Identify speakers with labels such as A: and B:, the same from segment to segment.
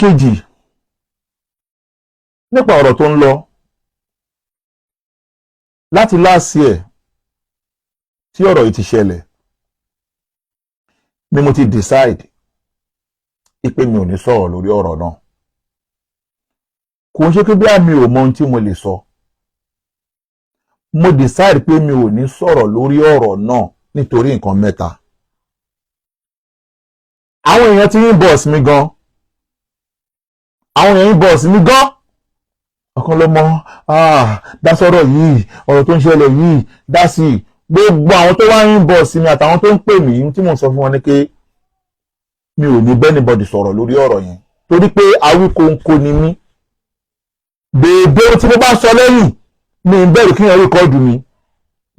A: ìkejì nípa ọ̀rọ̀ tó ń lọ láti last year tí ọ̀rọ̀ yìí ti ṣẹlẹ̀ ni mo ti decide pé mi ò ní sọ̀rọ̀ lórí ọ̀rọ̀ náà. Kò ń ṣe pé bí àmì ò mọ ohun tí mo lè sọ. Mo decide pé mi ò ní sọ̀rọ̀ lórí ọ̀rọ̀ náà nítorí nǹkan mẹ́ta. Àwọn èèyàn ti inbox mi gan. Àwọn èèyàn inbox mi gan. Ọ̀kan ló mọ dá sọ̀rọ̀ yìí, ọ̀rọ̀ tó ń ṣẹlẹ̀ yìí, dá sí i. Gbogbo àwọn tó wá inbox mi àtàwọn tó ń pè mí tí mo sọ fún wọn ni pé mi ò ní bẹ́nibọ̀dì sọ̀rọ̀ lórí ọ̀rọ̀ yẹn torí pé awíkóńkó ni mí. Dèédé tí mo bá sọ lẹ́yìn mi ń bẹ̀rù kí yẹn rékọ́ọ̀dù mi.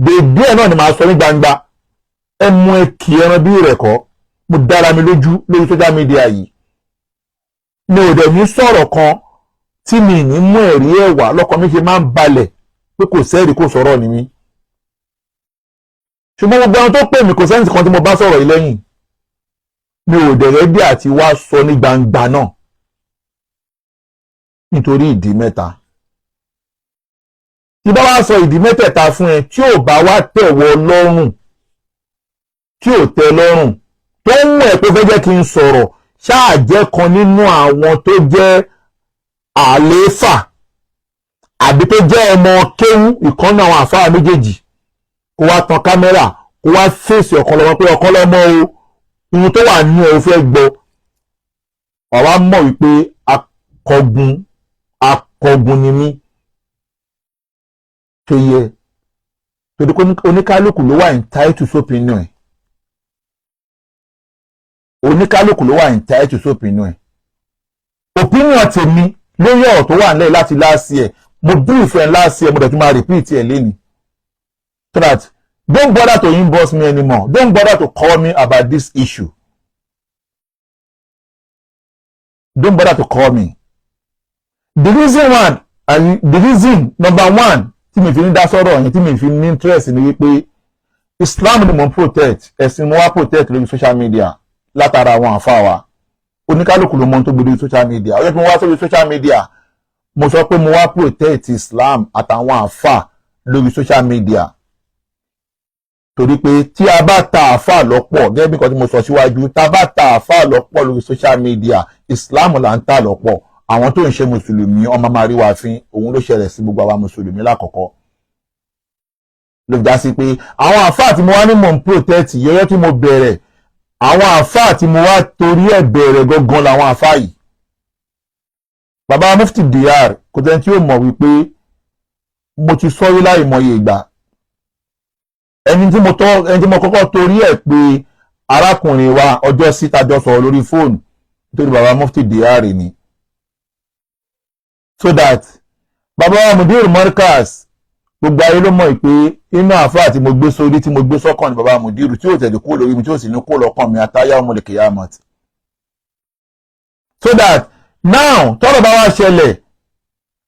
A: Dèédé ẹ̀ náà ni màá sọ ní gbangba. Ẹ mú ẹ kì ẹran bí rẹ̀ kọ́. Mo dára mi lójú lórí social media yìí. Mi ò dẹ̀ ní sọ̀rọ̀ kan tí mi ní mú ẹ̀rí ẹ̀wà lọ́kàn mi ṣe máa ń balẹ̀ pé kò sẹ́ẹ̀rí kò sọ̀rọ̀ ni mí. Ṣùgbọ́n gbogbo àwọn tó pè mí kò sẹ́ǹsì kan tí mo bá sọ̀rọ̀ yìí lẹ́yìn. Mi ò dẹ̀ rẹ́dí àti wá sọ ní gbangba náà nítorí ìdí mẹ́ta. Tí bá wá sọ ìdí mẹ́tẹ̀ẹ̀ta fún ẹ tí ò bá wá tẹ̀wọ́ lọ́rùn tí ò tẹ́ lọ́rùn tó ń mú ẹ pé fẹ́ jẹ́ kí n sọ̀rọ̀ ṣáà jẹ́ kan nínú àwọn tó jẹ́ àlééfà àbí tó jẹ́ ọmọ kéwú ìkan náà àwọn àfáà méjèèjì kó wá tan kámẹ́rà kó wá fèsì ọ̀kan lọ́mọ pé ọ̀kan lọ́mọ o ohun tó wà nínú ẹ̀ ò fẹ́ gbọ́. Àwa mọ̀ wípé akọgun ni mí tó yẹ torí pé oníkálùkù ló wà entitled sópinú ẹ̀. Oníkálùkù ló wà entitled sópinú ẹ̀. Opinion tèmi lórí ọ̀rọ̀ tó wà nílẹ̀ láti last year mo brief ẹ̀ last year mo dẹ̀ tún máa repeat ẹ̀ lénìí. So that don't bother to inbox me anymore. Don't bother to call me about this issue. Don't bother to call me. The reason number one tí mi fi ní dá sọ̀rọ̀ yẹn tí mi fi ní interest ni wípé Islam ni mo ń protect ẹ̀sìn mo wá protect lórí social media látara àwọn àfáà wa. Oníkálùkù ló mọ ohun tó gbé lórí social media. Ó yẹ kí mo wá sórí social media mo sọ pé mo wá protect Islam àtàwọn àfáà lórí social media. Torí pé tí a bá ta àfáà lọ́pọ̀ gẹ́gẹ́ bí nǹkan tí mo sọ síwájú tá a bá ta àfáà lọ́pọ̀ lórí social media Islam là ń tà lọ́pọ̀. Àwọn tó ń ṣe mùsùlùmí ọmọ máa rí wa fín òun ló ṣẹlẹ̀ sí gbogbo àwa mùsùlùmí lákọ̀ọ́kọ́. Ló já sí pé àwọn àfáà tí mo wá ní mò ń protect yẹ́yẹ́ tí mo bẹ̀rẹ̀ àwọn àfáà tí mo wá torí ẹ̀ bẹ̀rẹ̀ gangan làwọn àfáà yìí. Bàbá Mufti Diyar kò tẹ́ tí ó mọ̀ wípé mo ti sọ́rí láì mọye ìgbà. Ẹni tí mo kọ́kọ́ torí ẹ̀ pé arákùnrin wa ọjọ́ sí tajọ́ sọ̀rọ̀ lórí fóònù nítorí bàbá Mufti Diyar ni. So that bàbá wa Mudir Markaz gbogbo ayé ló mọ̀ pé inú àfáà tí mo gbé sórí tí mo gbé sọ́kàn ní bàbá Mudir tí ó tẹ̀lé kó lórí mi tí ó sì ní kó lọ́kàn mi àtàyà ọmọ lè kìyàmọ̀tì. So that now tọ́rọ̀ bá wá ṣẹlẹ̀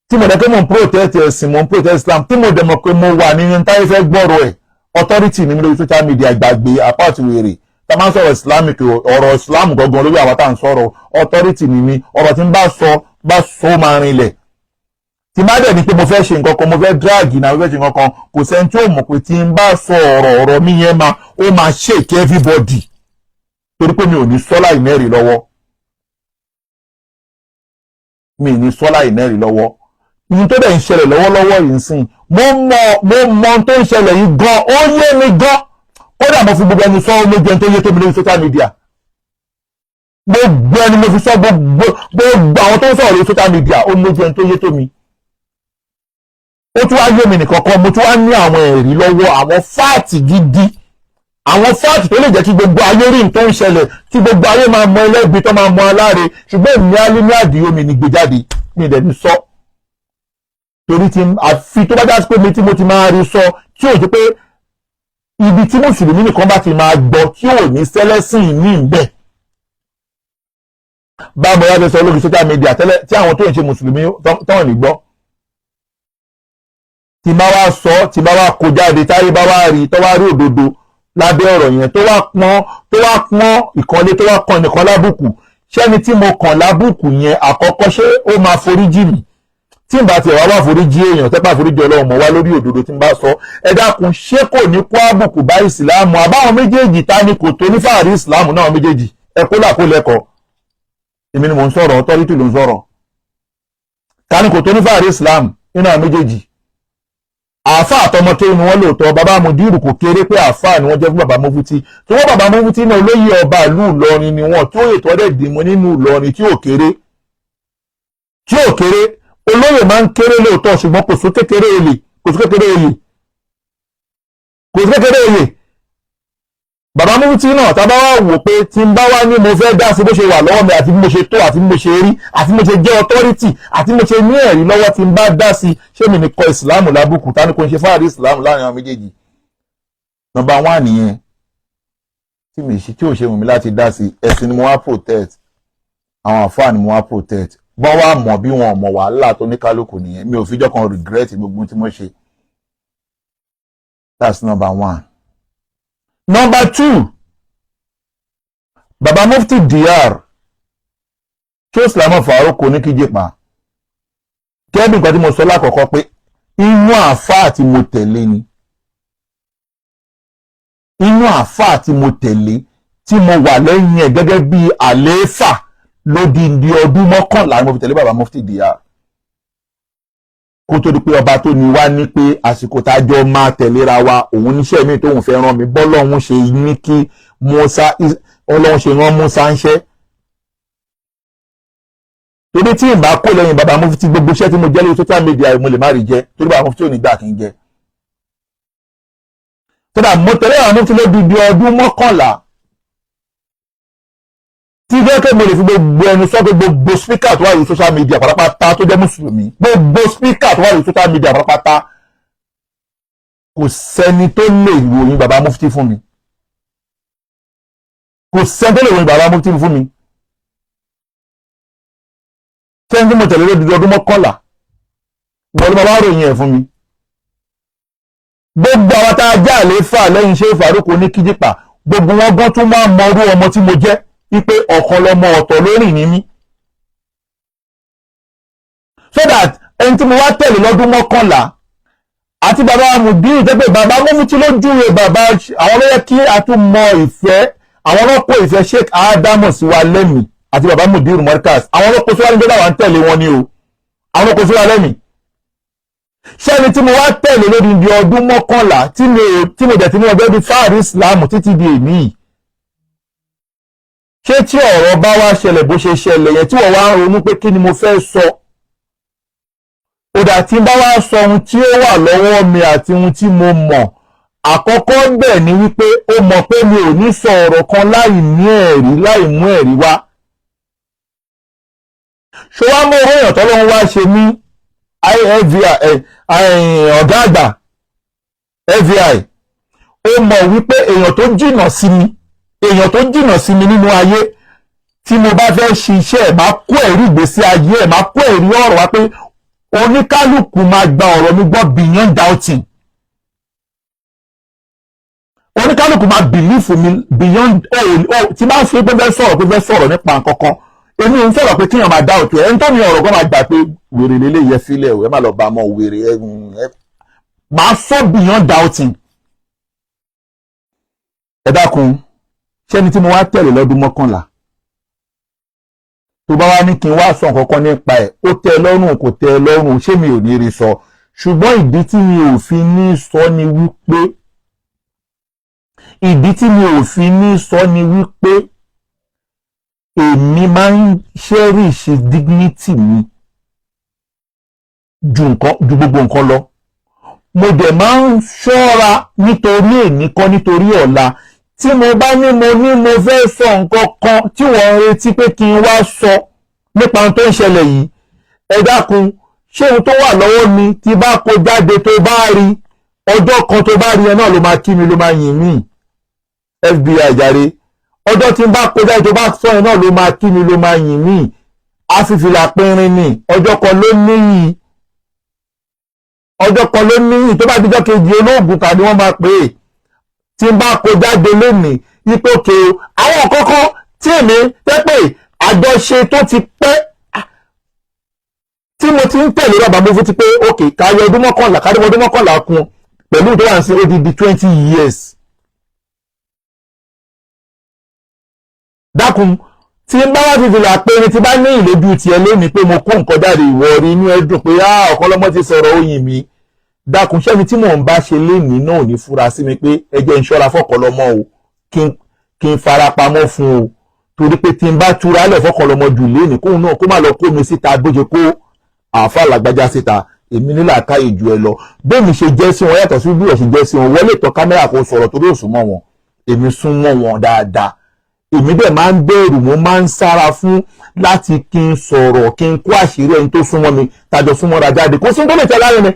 A: tí mo dẹ̀ pé mo ń protect ẹ̀sìn mo ń protect Islam tí mo dẹ̀ mọ̀ pé mo wà nínú táyé fẹ́ gbọ́rọ̀ ẹ̀ authority ní mi lórí social media ìgbàgbé apart wèrè tá máa ń sọ̀rọ̀ Islamic ọ̀rọ̀ Islam gangan lórí àwọn tá à ń sọ̀rọ̀ authority ní mi ọ̀rọ̀ tí ń bá sọ máa rinlẹ̀. Tí bá dẹ̀ ní pé mo fẹ́ ṣe nǹkan kan mo fẹ́ drag náà mo fẹ́ ṣe nǹkan kan kò sẹ́ni tí ó mọ̀ pé tí ń bá sọ ọ̀rọ̀ mi yẹn ó máa shake everybody torí pé mi ò ní sọ́lá ìmẹ́rì lọ́wọ́. Mi ò ní sọ́lá ìmẹ́rì lọ́wọ́. Ìyẹn tó dẹ̀ ń ṣẹlẹ̀ lọ́wọ́lọ́wọ́ yìí sìn mo mọ tó ń ṣẹlẹ̀ yìí gan ó yé mi gan kódà mo fi gbogbo ẹni sọ ó lójú ẹni tó yé tó mi lórí social media. Gbogbo ẹni mo fi sọ gbogbo àwọn tó ń sọ̀rọ̀ lórí social media ó lójú ẹni tó yé tó mi. Ó tún wá yé mi nìkan kan mo tún wá ní àwọn ẹ̀rí lọ́wọ́ àwọn fáàtì gidi àwọn fáàtì tó lè jẹ́ kí gbogbo ayé rí nǹkan ń ṣẹlẹ̀ tí gbogbo ayé máa mọ ẹlẹ́bi tó máa mọ aláre ṣùgbọ́n èmi á lé ní àdìyó mi ní gbéjáde mi dẹ̀ ní sọ torí tí àfi tó bá já sí pé mi tí mo ti máa rí sọ tí ò sí pé ibi tí mùsùlùmí nìkan bá ti máa gbọ́ tí ò ní sẹ́lẹ́sìn ní ìbẹ̀. Báwo ya fẹ́ sọ lórí social media tẹ́lẹ̀ tí àwọn tó ń ṣe mùsùlùmí tọ́wọ̀n ní gbọ́. Tí bá wá sọ tí bá wá kó jáde táyé bá wá rí tó wá rí òdodo lábẹ́ ọ̀rọ̀ yẹn tó wá pọ́n ìkànlé tó wá kan nìkan lábùkù ṣẹ́ni tí mo kàn lábùkù yẹn àkọ́kọ́ ṣé ó máa foríjì mi tí n bá tiẹ̀ wá foríjì èèyàn tẹ́pà foríjì ọlọ́run mọ̀ wá lórí òdodo tí n bá sọ ẹ dákun ṣé kò ní kó àbùkù bá ìsìláàmù àbáwọn méjèèjì ta ni kò tó ní fàárí ìsìláàmù náà méjèèjì ẹ kó là kó lẹ́kọ̀ọ́ èmi ni mò ń sọ̀rọ̀ authority ló ń sọ̀rọ̀ ta ni kò tó ní fàárí ìsìláàmù nínú àwọn méjèèjì àáfà àtọmọké ni wọ́n lóòótọ́ bàbá Mudiru kò kéré pé àáfà ni wọ́n jẹ́ fún bàbá Mufti tí wọ́n bàbá Mufti náà olóyè ọba ìlú Ìlọrin ni wọ́n tí ó yè tọ́lẹ̀ dìmú nínú Ìlọrin tí ò kéré olóyè máa ń kéré lóòótọ́ ṣùgbọ́n kò sí kékeré oyè bàbá Mufti náà tábà wá wò pé tí n bá wá ní mo fẹ́ dá sí bó ṣe wà lọ́wọ́ mi àti bí mo ṣe tó àti bí mo ṣe rí àti bí mo ṣe jẹ́ authority àti bí mo ṣe ní ẹ̀rí lọ́wọ́ tí n bá dá sí ṣé mi ní kọ ìsìláàmù lábùkù ta ni kò ń ṣe fáàrí ìsìláàmù láàrin àwọn méjèèjì nọ́mbà 1 nìyẹn tí ò ṣe wù mí láti dá sí ẹ̀sìn ni mo wá protect àwọn àfáà ni mo wá protect bọ́n wá mọ̀ bí wọn mọ̀ wàhálà tó ní kálukú nìyẹn mi ò fíjọ́ kan regret gbogbo tí mo ṣe that's number 1. Number 2, Baba Mufti DR tí ó Islamu Farouk ní kíjìpá kẹ́bí nǹkan tí mo sọ lákọ̀ọ́kọ́ pé inú àfáà tí mo tẹ̀lé ni inú àfáà tí mo tẹ̀lé tí mo wà lẹ́yìn ẹ̀ gẹ́gẹ́ bí àlééfà lódìndí ọdún 11 ni mo fi tẹ̀lé Baba Mufti DR kó tó di pé ọba tó ní wá ní pé àsìkò tájọ́ máa tẹ̀léra wa òun níṣẹ́ mi tóun fẹ́ rán mi bọ́lọ́hún ṣe ní kí ọlọ́hún ṣe rán Musa ń ṣẹ́ torí tí ìbá kó lẹ́yìn Baba Mufti gbogbo iṣẹ́ tí mo jẹ́ lórí social media mo lè má rí jẹ́ torí Baba Mufti ò ní gbà kí n jẹ́ tódà mo tẹ̀lé Baba Mufti lódìdí ọdún 11 tí gẹ́gẹ́ mo lè fi gbogbo ẹnu sọ pé gbogbo speaker tó wà lórí social media pátápátá tó jẹ́ mùsùlùmí gbogbo speaker tó wà lórí social media pátápátá kò sẹ́ni tó lè ròyìn Baba Mufti fún mi kò sẹ́ni tó lè ròyìn Baba Mufti fún mi sẹ́ni tí mo tẹ̀lé lórí ọdún 11 wọ́n ló bá ròyìn ẹ̀ fún mi gbogbo àwọn tá a já àlééfà lẹ́yìn Sheikh Farouk ní kíjìpá gbogbo wọn gbọ́n tún máa mọ orú ọmọ tí mo jẹ́ wípé ọ̀kan lọmọ ọ̀tọ̀ lórí ní mí so that ẹni tí mo wá tẹ̀lé lọ́dún 11 àti bàbá Mudiru tẹ́pẹ́ bàbá Mufti ló júwe bàbá àwọn ló yẹ kí a tún mọ ìfẹ́ àwọn ọlọ́pọ̀ ìfẹ́ Sheikh Adamu sí wa lẹ́mì àti bàbá Mudiru Markaz àwọn ọlọ́pọ̀ sí wa ní gbọ́dọ̀ wà ń tẹ̀lé wọn ni o àwọn ọlọ́pọ̀ sí wa lẹ́mì ṣẹ́ni tí mo wá tẹ̀lé lórí ibi ọdún 11 tí mo dẹ̀ tí mo ọjọ́ bí fáàrí ìsìláàmù títí di èmi yìí ṣé tí ọ̀rọ̀ bá wá ṣẹlẹ̀ bó ṣe ṣẹlẹ̀ yẹn tí wọ́n wá ń ronú pé kí ni mo fẹ́ sọ òdà tí bá wá sọ ohun tí ó wà lọ́wọ́ mi àti ohun tí mo mọ̀ àkọ́kọ́ bẹ̀ ni wípé ó mọ̀ pé mi ò ní sọ ọ̀rọ̀ kan láì ní ẹ̀rí láì mú ẹ̀rí wá ṣé wá mú owó èèyàn tọ́lọ́run wá ṣe ní ọ̀gá àgbà FBI ó mọ̀ wípé èèyàn tó jìnnà sí mi nínú ayé tí mo bá fẹ́ ṣiṣẹ́ ẹ̀ máa kó ẹ̀rí ìgbésí ayé ẹ̀ máa kó ẹ̀rí ọ̀rọ̀ wá pé oníkálùkù máa gba ọ̀rọ̀ mi gbọ́ beyond doubting oníkálùkù máa believe mi beyond tí bá fi pé fẹ́ sọ̀rọ̀ nípa nǹkan kan èmi ń sọ̀rọ̀ pé kíyàn máa doubt ẹ̀ ẹni tó ní ọ̀rọ̀ kan máa gbà pé wèrè lélẹ̀ yẹ sílẹ̀ ẹ má lọ bá mọ́ wèrè máa sọ beyond doubting ẹ dákun ṣẹ́ni tí mo wá tẹ̀lé lọ́dún 11 tó bá wá ní kí n wá sọ nǹkan kan nípa ẹ̀ ó tẹ́ ẹ lọ́rùn kò tẹ́ ẹ lọ́rùn ṣé mi ò ní rí sọ ṣùgbọ́n ìdí tí mi ò fi ní sọ ni wípé èmi máa ń cherish dignity mi ju gbogbo nǹkan lọ mo dẹ̀ máa ń ṣọ́ra nítorí èní kan nítorí ọ̀la tí mo bá ní mo fẹ́ sọ nǹkan kan tí wọ́n ń retí pé kí n wá sọ nípa ohun tó ń ṣẹlẹ̀ yìí ẹ dákun ṣé ohun tó wà lọ́wọ́ mi tí bá kó jáde tó bá rí ọjọ́ kan tó bá rí ẹ náà ló máa kí mi ló máa yìn mí FBI jàre ọjọ́ tí n bá kó jáde tó bá sọ ẹ náà ló máa kí mi ló máa yìn mí àfìfìlà pinrin ni ọjọ́ kan ló níyì tó bá dijọ́ kejì olóògùn tàbí wọ́n máa pè é tí n bá kó jáde lónìí wípé òkè àwọn kọ́kọ́ tí èmi tẹ́pẹ́ àjọṣe tó ti pẹ́ tí mo ti ń tẹ̀lé Baba Mufti pé òkè káyọ ọdún mọ́kànlá kún pẹ̀lú tó wà sí odidi 20 years. dákun tí n bá wá ti fìlà pé ní ti bá ní ìlójú tiẹ̀ lónìí pé mo kó nǹkan jáde ìwọ rí inú ẹdùn pé Ọ̀kanlọ́mọ ti sọ̀rọ̀ oyin mi, dákun ṣẹ́ni tí mò ń bá ṣe lénìí náà ò ní fura sí mi pé ẹ jẹ́ n ṣọ́ra f'Ọ̀kanlọ́mọ o kí n fara pamọ́ fún o, torí pé tí n bá túra lẹ̀ f'Ọ̀kanlọ́mọ jù lénìí kóun náà kó má lọ kó mi síta bó ṣe kó àáfà Lágbájá síta, èmi nílà káyè ju ẹ lọ. bẹ́ẹ̀ mi ṣe jẹ́ sí wọn yàtọ̀ sí bí wọ́n ṣe jẹ́ sí wọn, wọ́n lè tọ́ kámẹ́rà kó sọ̀rọ̀ torí ò súnmọ́ wọn, èmi súnmọ́ wọn dáadáa. èmi dẹ̀ máa ń bẹ̀rù, mo máa ń sára fún láti kí n sọ̀rọ̀ kí n kó àṣírí ẹni tó súnmọ́ mi tàjọ súnmọ́ra jáde. kò sí tó lè tẹ láàrin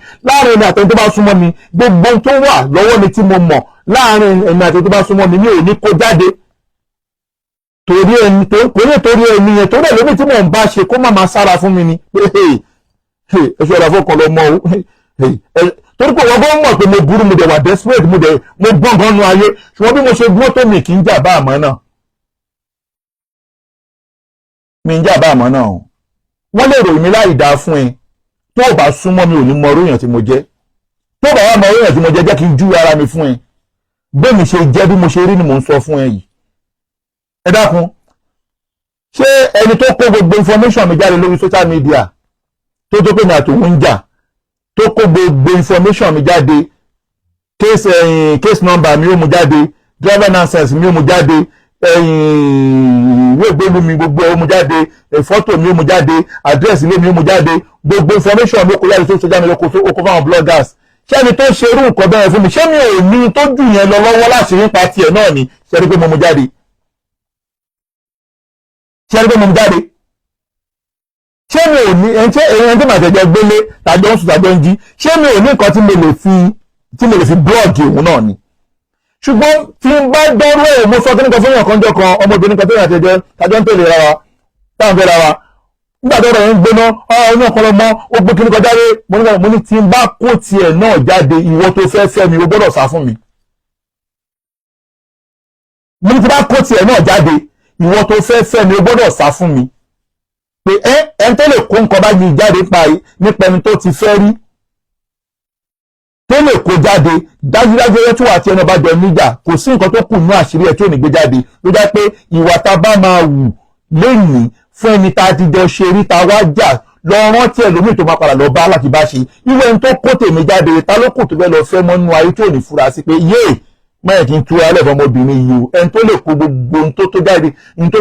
A: ẹni àtẹni tó bá súnmọ́ mi, gbogbo tó wà lọ́wọ́ mi tí mo mọ̀ láàrin ẹni àtẹni tó bá súnmọ́ mi mi ò ní kó jáde torí ẹni yẹn torí ẹlòmíì tí mò ń bá ṣe kó má máa sára fún mi ni ẹ ṣọ́ra f'Ọ̀kanlọ́mọ o torí pé wọ́n gbọ́n mọ̀ pé mo burú, mo dẹ̀ wà desperate, mo gbọ́n gan nu ayé, ṣùgbọ́n bí mo ṣe gbọ́ tó mi kì í jà bá àmọ́ náà. mi ń jà bá àmọ́ náà o. wọ́n lè ròyìn mi láì dáa fún ẹ, tó o bá súnmọ́ mi ò ní mọ oróyàn tí mo jẹ́, tó o bá wà mọ oróyàn tí mo jẹ́ kí n jú ara mi fún ẹ. bẹ́ẹ̀ mi ṣe jẹ́ bí mo ṣe rí ni mò ń sọ fún ẹ yìí. ẹ dákun, ṣé ẹni tó kó gbogbo information mi jáde lórí social media tó pé mi àtòun ń jà, tó kó gbogbo information mi jáde, case number mi ó mú jáde, driver license mi ó mú jáde, ìwé ìgbélú mi gbogbo ó mú jáde, fọ́tò mi ó mú jáde, address ilé mi ó mú jáde, gbogbo information mi ó kó jáde tó sọjá mi lóko fáwọn bloggers. ṣé ẹni tó ṣe irú nǹkan bẹ́ẹ̀ fún mi, ṣé mi ò ní tó jù yẹn lọ lọ́wọ́ láti rí pa tiẹ̀ náà ni? ṣé rí pé mo mú jáde? ṣé rí pé mo mú jáde? ṣé mi ò ní ẹni tí màá tẹ̀jọ́ gbélé tàjọ́ ń sùn tàjọ́ ń jí, ṣé mi ò ní nǹkan tí mo lè fi blọ́ọ̀gì òun náà ni? ṣùgbọ́n tí n bá dọ́rọ̀ ẹ̀, mo sọ kí nìkan fún yàn kan jọ kan, ọmọbìnrin kan tó yàn àtẹ̀jọ́ tàjọ́ ń tẹ̀lé ra wa táwọn fẹ́ ra wa, nígbà tó rẹ̀ ń gbóná ní Ọ̀kanlọ́mọ ó gbé kíní kan jáde, mo ní tí n bá kó tiẹ̀ náà jáde, ìwọ tó fẹ́ fẹ́ mi o gbọ́dọ̀ sá fún mi. mo ní tí n bá kó tiẹ̀ náà jáde, ìwọ tó fẹ́ fẹ́ mi o gbọ́dọ̀ sá fún mi. pé ẹni tó lè kó nǹkan bá yìí jáde nípa ẹni tó ti fẹ́ rí, tó lè kó jáde, dájúdájú ẹjọ́ tó wà tí ẹni bá jọ níjà, kò sí nǹkan tó kù ní àṣírí ẹ̀ tí ò ní gbé jáde. ló dá pé ìwà tá a bá máa wù lónìí fún ẹni tá a ti jọ ṣe rí, ta wá jà lọ rántí ẹlòmíì tó máa padà lọ bá láti bá ṣe. irú ẹni tó kó tèmi jáde, ta ló kù tó fẹ́ lọ fẹ́ mọ́ nínú ayé tí ò ní fura sí pé yéè mọ́yẹ̀ kí n túra ẹlẹ́fọ́ ọmọbìnrin yìí o, ẹni tó lè kó gbogbo ohun tó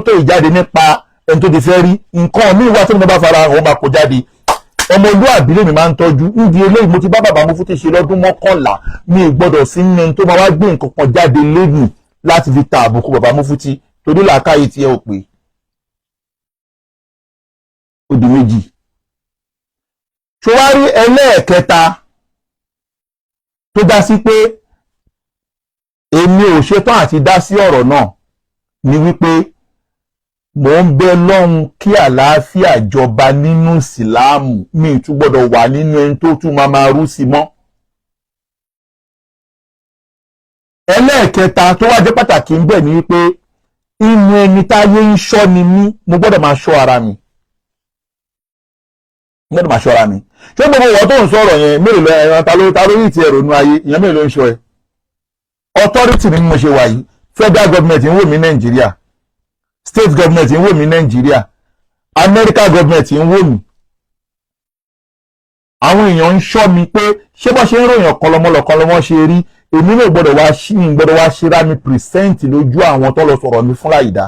A: tó ìjáde nípa ẹni tó ti fẹ́ rí nǹkan míì wá tí mo bá fara hàn ó máa kó jáde. ọmọlúàbí lèmi máa ń tọ́jú. nídìí eléyìí mo ti bá Baba Mufti ṣe lọ́dún 11, mi ì gbọ́dọ̀ sí ní ẹni tó máa wá gbé nǹkan kan jáde lẹ́yìn láti fi ta àbùkù Baba Mufti torí làákàyè tí ẹ ò pé. ó di méjì. ṣọwárí ẹlẹ́ẹ̀kẹta tó dá sí pé èmi ò ṣetán àti dá sí ọ̀rọ̀ náà ni wípé mo ń bẹ lọ́hùn kí àlàáfíà jọba nínú ìsìláàmù, mi ì tún gbọ́dọ̀ wà nínú ẹni tó tún máa rú sí mọ́. ẹlẹ́ẹ̀kẹta tó wá jẹ́ pàtàkì ń bẹ ni wípé inú ẹni táyé ń ṣọ́ ni mí, mo gbọ́dọ̀ máa ṣọ́ ara mi. ṣé gbogbo ìwọ tó ń sọ̀rọ̀ yẹn mélòó lọ ẹran ta ló yìí ti ẹ̀rọ inú ayé, ìyẹn mélòó ń ṣọ́ ẹ? authority ni mo ṣe wà yìí, federal government ń wò mí Nàìjíríà, state government ń wò mí Nàìjíríà, American government ń wò mí. àwọn èèyàn ń ṣọ́ mi pé ṣé bọ́ ṣe ń ròyìn Ọ̀kanlọ́mọ ṣe rí, èmi náà gbọ́dọ̀ wá ṣíra mi present lójú àwọn tó lọ sọ̀rọ̀ mi fún láìdá.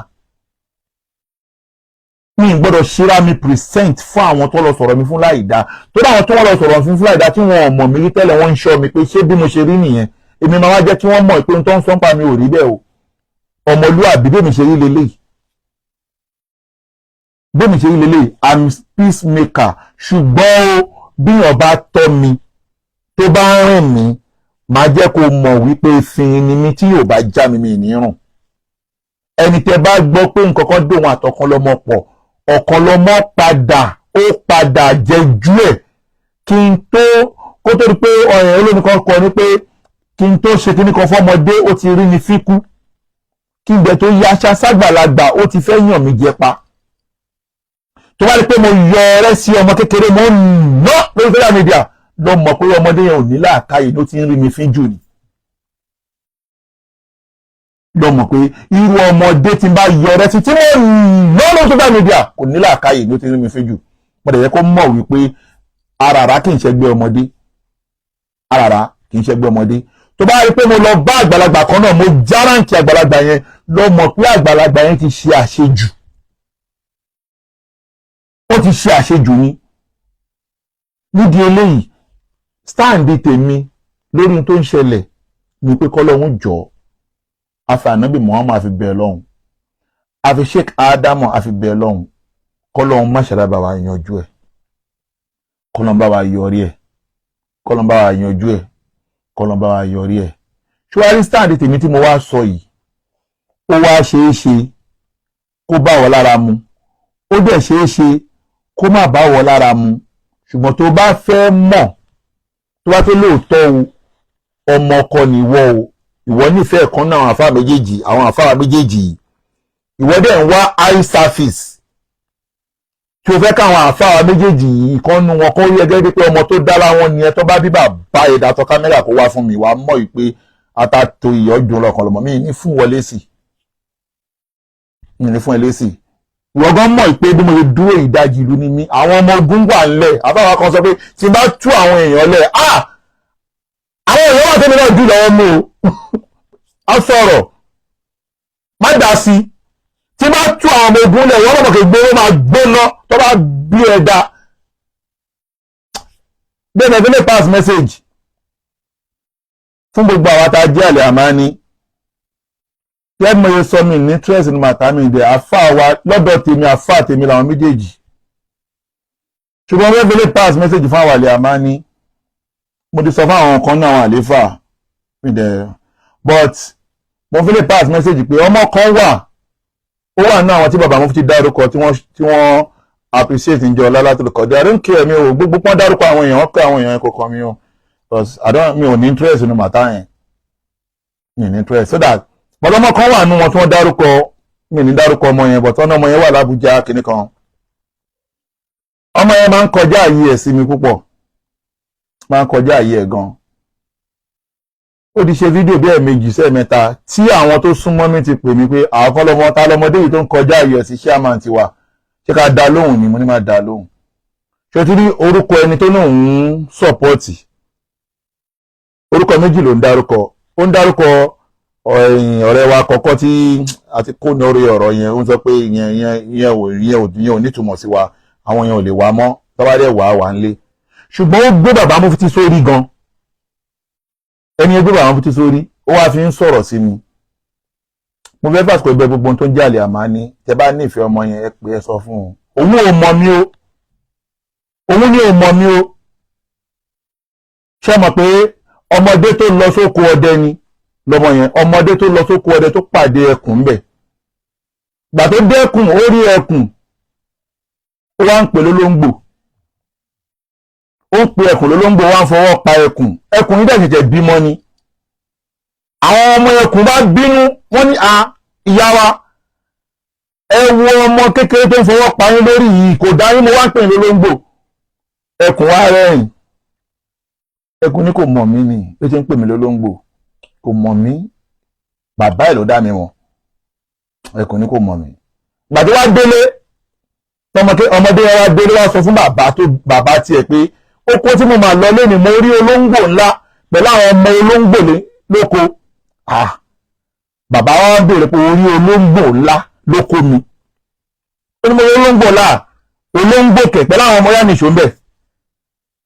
A: mi gbọ́dọ̀ ṣíra mi present fún àwọn tó lọ sọ̀rọ̀ mi fún láìdá, tó dáwọn tó wọ́n lọ sọ̀rọ̀ mi fún láìdá tí wọ́n mọ̀ mí rí tẹ́lẹ̀, wọ́n ń ṣọ́ mi pé ṣé bí mo ṣe rí nìyẹn. èmi máa wá jẹ́ kí wọ́n mọ̀ pé n tó ń sọ́npa mi ò rí bẹ́ẹ̀ o. ọmọlúwàbí bẹ́ẹ̀ ṣe rí lélẹ́yìí, I'm peacemaker. ṣùgbọ́n bí ọba tọ́ mi tó bá ń rìn mí, máa jẹ́ kó mọ̀ wípé fin ni mi tí yóò bá já mi ní rùn. ẹni tẹ́ bá gbọ́ pé nǹkan kan dòun àtọ̀kanlọ́mọ pọ̀, Ọ̀kanlọ́mọ padà jẹjú ẹ̀ kí n tó kó tó di pé ọ̀rẹ́ olómi kan kọ ni pé kí n tó ṣe kíní kan fọ́mọdé ó ti rí ni fíkú, kí n gbẹ tó yáṣá ságbàlagbà ó ti fẹ́ yàn mí jẹ pa. tó bá rí pé mo yọ ọ̀rẹ́ sí ọmọ kékeré mo ná lórí social media lọ mọ̀ pé ọmọdé yẹn ò ní làákàyè ló ti ń rí mi fín jù ni. lọ mọ̀ pé irú ọmọdé tí n bá yọ ọ̀rẹ́ sí tí mo ná lórí social media kò ní làákàyè ló ti ń rí mi fín jù. mo dẹ̀ yẹ kó mọ̀ wípé aràrá kì í ṣẹgbẹ́ ọmọdé, aràrá kì í ṣẹgbẹ́ ọmọdé. tó bá rí pé mo lọ bá àgbàlagbà kan náà mo járáǹkì àgbàlagbà yẹn lọ mọ̀ pé àgbàlagbà yẹn ti ṣe àṣejù, ó ti ṣe àṣejù ni. nídìí eléyìí stáǹdì tèmi lórí tó ń ṣẹlẹ̀ ni pé kọ́lọ́hún jọ àfi ànábì Muhammad àfi bẹ́ẹ̀ lọ́hùn, àfi Sheikh Ádámù àfi bẹ́ẹ̀ lọ́hùn, kọ́lọ́hún má ṣàlàbà wa yanjú ẹ̀, kọ́lọ́hún bá wa yọrí ẹ̀, kọ́lọ́hún bá wa yanjú ẹ̀, kọ́lọ́hún bá wa yọrí ẹ̀. ṣùgbọ́n stáǹdì tèmi tí mo wá sọ yìí ó wá ṣeé ṣe kó bá wọ lára mu, ó dẹ̀ ṣeé ṣe kó má bá wọ lára mu. ṣùgbọ́n tó bá fẹ́ mọ̀, tó bá fẹ́ lóòótọ́ o ọmọ ọkọ nìwọ o, ìwọ nífẹ̀ẹ́ kan náà àwọn àfáà méjèèjì, àwọn àfáà méjèèjì yìí, ìwọ dẹ̀ ń wá eye service tí o fẹ́ káwọn àfáà méjèèjì yìí ìkànnù wọn kó yẹ gẹ́gẹ́ pé ọmọ tó dá láwọn nìyẹn. tó bá bí bàbá ẹ̀dá tó kámẹ́rà kó wá fún mi wàá mọ̀ pé atato ìyọ́jú ọlọ́kan lọ́mọ mi ní fún wọlé sí, mi ní fún ẹ lésì. Ìwọ̀gán mọ̀ pé bí mo ṣe dúró ìdajì ìlú ni mí, àwọn ọmọ ogun wà ńlẹ̀. Àbáwá kan sọ pé tí n bá tú àwọn èèyàn lẹ̀, àwọn èèyàn wà tẹ́mi náà jù lọ́wọ́ mú o. A sọ̀rọ̀, má dá sí. Tí n bá tú àwọn ọmọ ogun lẹ̀, wọ́n mọ̀ kí gbóró máa gbóná tó bá bí ẹ̀dá. Bẹ́ẹ̀ni ẹgbẹ́ lè pass message fún gbogbo àwọn tá a jẹ́ àlẹ́ àmáni. Mo yẹ sọ mi ní interest ní màtàmí ìdẹ àfáà wa lọ́dọ̀ tèmi àfáà tèmi làwọn méjèèjì. ṣùgbọ́n wọ́n fẹ́lẹ́ pass message fún àwọn àlẹ́ àmáni. mo ti sọ fún àwọn kan náà àwọn àléfà but mo fẹ́lẹ́ pass message pé ọmọ kan wà, ó wà náà àwọn tí bàbá Mufti dárúkọ tí wọ́n appreciate ń jẹ ọlá láti lè kọjá. I don't care mi ò gbogbo pọ́n dárúkọ àwọn èèyàn, wọ́n pé àwọn èèyàn kò kàn mí o, because mi ò ní interest nínú màtá yẹn, mi ò ní interest. So that bọ́lọ́mọ kan wà nú wọn tí wọ́n dárúkọ, mi ní dárúkọ ọmọ yẹn, bọ̀ tọ́nà ọmọ yẹn wà lábújá kìíní kan. ọmọ yẹn máa ń kọjá àyè ẹ̀ sí mi púpọ̀, máa ń kọjá àyè ẹ̀ gan. ó ti ṣe fídíò bí ẹ̀ẹ̀mejì sẹ́ẹ̀mẹ́ta tí àwọn tó súnmọ́ mi ti pè mí pé àwọn kan lọ́mọ ta lọ́mọdé yìí tó ń kọjá àyè ẹ̀ sí chairman tiwa, ṣé ká dá lóhùn ni? mo ní máa dá lóhùn. ṣé o ti rí orúkọ ẹni tó náà ń sọ̀pọ́ọ̀tì? orúkọ méjì ló ń dárúkọ. ó ń dárúkọ ọ̀rẹ́ wa kọ́kọ́ tí a ti kó ní orí ọ̀rọ̀ yẹn, ó ń sọ pé ìyẹn ò nítumọ̀ sí wa, àwọn yẹn ò lè wá mọ́, tọ́wá dẹ̀ wà ń lé. ṣùgbọ́n ó gbé bàbá Mufti sórí gan, ẹni ẹgbẹ́ bàbá Mufti sórí, ó wá fi ń sọ̀rọ̀ sí mi. mo fẹ́ fàṣkò ẹgbẹ́ gbogbo tó ń jẹ́ àlè àmáni, tẹ bá nífẹ̀ẹ́ ọmọ yẹn ẹ pé ẹ sọ fún un. òun ò mọ̀ mí o, òun ni ò mọ̀ mí o. ṣé mọ̀ pé ọmọdé tó lọ sóko ọdẹ ni lọmọ yẹn, ọmọdé tó lọ sóko ọdẹ tó pàdé ẹkùn ńbẹ̀. gbà tó dẹ́kùn ó rí ẹkùn, ó wá ń pè lólóńgbò, ó ń pè ẹkùn lólóńgbò, wá ń fọwọ́ pa ẹkùn. ẹkùn yìí dẹ̀ ṣẹ̀ṣẹ̀ bímọ ni. àwọn ọmọ ẹkùn bá bínú, wọ́n ní ìyá wa ẹ wo ọmọ kékeré tó ń fọwọ́ pa yín lórí yìí, kò dá yín, mo wá ń pè lólóńgbò. ẹkùn wá rẹ́rìn, ẹkùn ní kò mọ̀ mí ni ó ti ń pè mí lólóńgbò, kò mọ̀ mí, bàbá ẹ̀ ló dá mi mọ̀. ẹkùn ní kò mọ̀ mí. gbàdé wá délé, ọmọdé wá délé wá sọ fún bàbá tiẹ̀ pé oko tí mo máa lọ lónìí mo rí olóńgbò ńlá pẹ̀lú àwọn ọmọ olóńgbò lóko. bàbá wa béèrè pé orí olóńgbò ńlá lóko mi. ó ní mo rí olóńgbò ńlá, olóńgbò kẹ̀ pẹ̀lú àwọn ọmọ yá nìṣó ń bẹ̀.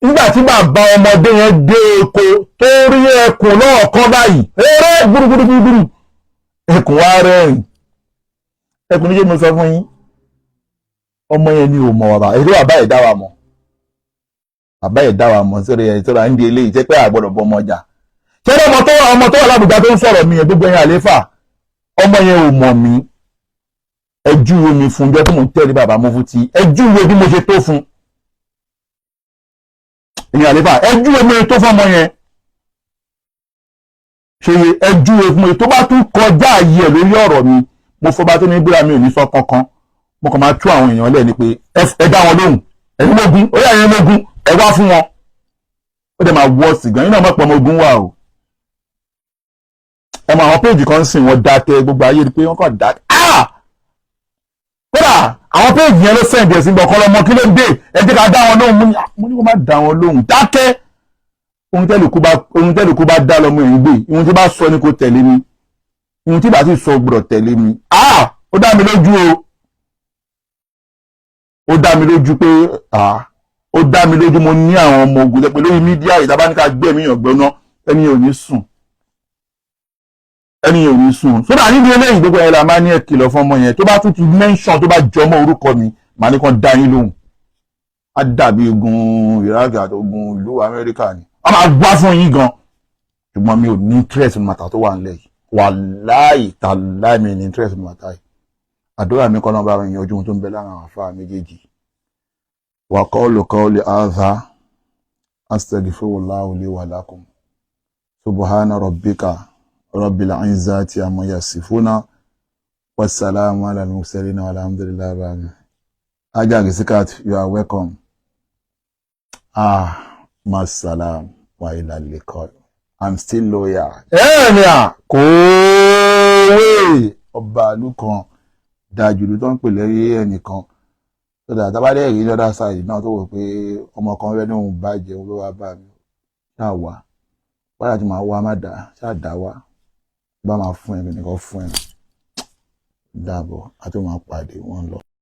A: nígbà tí bàbá ọmọdé yẹn dé oko tó rí ẹkùn náà kan báyìí, eré gbúrúgbúrúgbúrú, ẹkùn wá rẹ́rìn. ẹkùn ní jẹ́ mo sọ fún yín, ọmọ yẹn ni ò mọ̀ bàbá, èdè bàbá ẹ̀ dá wa mọ̀, bàbá ẹ̀ dá wa mọ̀ sórí ẹ̀ tó ra ń di eléyìí jẹ́ pé àgbọ̀dọ̀ bọ́ ọmọ ọjà. ṣẹ́rẹ́ ọmọ tó wà lábùjá tó ń sọ̀rọ̀ mi yẹn, gbogbo ẹ̀yìn àléfà, ọmọ yẹn ò mọ̀ mí. ẹ júwe mi fún jọ́ tó mò ń tẹ̀lé bàbá Mufti, ẹ júwe bí mo ṣe tó fún ẹ̀yìn àléfà, ẹ júwe mi tó fún ọmọ yẹn. ṣe ẹ júwe fún mi tó bá tún kọjá àyè ẹ̀ lórí ọ̀rọ̀ mi, mo fọba tó ní gbéra mi ò ní sọ kankan. mo kàn máa tú àwọn èèyàn lẹ̀ ni pé ẹ dá wọn lóhùn ẹ̀yin mógún ó yà ẹ̀yin mógún ẹ wá fún wọn ó dẹ̀ máa wọ́ sí gan yín náà mọ̀ pé ọmọ ogun wà o ẹ mọ àwọn péèjì kan sìn wọn dákẹ́ gbogbo ayé pé wọ́n kàn dákẹ́ kódà àwọn péèjì yẹn ló sẹ́ǹdì ẹ̀sìn gbọ̀kan lọ́mọ kí ló dé ẹ jẹ́ ká dá wọn lóhùn mo ní kó má dá wọn lóhùn dákẹ́ ohun tẹ́lẹ̀kú bá dá lọ́mọ ẹ̀yìn gbé ohun tí bá sọ ni kò tẹ̀lé mi ohun tí bá sì sọ gbọ́dọ̀ tẹ̀lé mi ó dá mi lójú ó dá mi lójú pé ó dá mi lójú mo ní àwọn ọmọ ogun tẹ́ pé lórí mídíà ìdábáníkà gbẹ̀mí ọ̀gbọ́ná ẹni ò ní sùn sódà níbi eléyìí gbogbo ẹ̀ la máa ní ẹ̀kìlọ̀ fún ọmọ yẹn tó bá tún ti mention tó bá jọmọ́ orúkọ mi màá ní kan dá yín lóhùn á dàbí ogun Iraq àti ogun ìlú Amẹ́ríkà ni wọ́n máa gbá fún yín gan ṣùgbọ́n mi ò ní interest ní màtà tó wà nílẹ̀ yìí wàláì tàláì mi ní interest ní màtà yìí àdúrà mi kọ́nà bá mi yanjú ohun tó ń bẹ lára àwọn àfáà méjèèjì wa qawlu qawli hadha astaghfirullahu li wa lakum subhana rabbika rabbil izzati amma yasifuna wassalamu ala al-mursalin walhamdulillahi rabbil alamin. Haja Risikat, you are welcome. Masalam wa ila liqa. I'm still loyal. Kòwé ọba ìlú kan dájú tó ń pè lẹ́yìn ẹnìkan tó dà tábà dé rí lọ́dà sáyì náà tó wò pé ọmọ kan rẹ́ ní òun bàjẹ́ òun ló wá bá mi ṣáà wá wáyà tí màá wá má dà ṣáà dá wá bá máa fún ẹ nìkan fún ẹ dàbọ̀ àti wọn pàdé wọn lọ.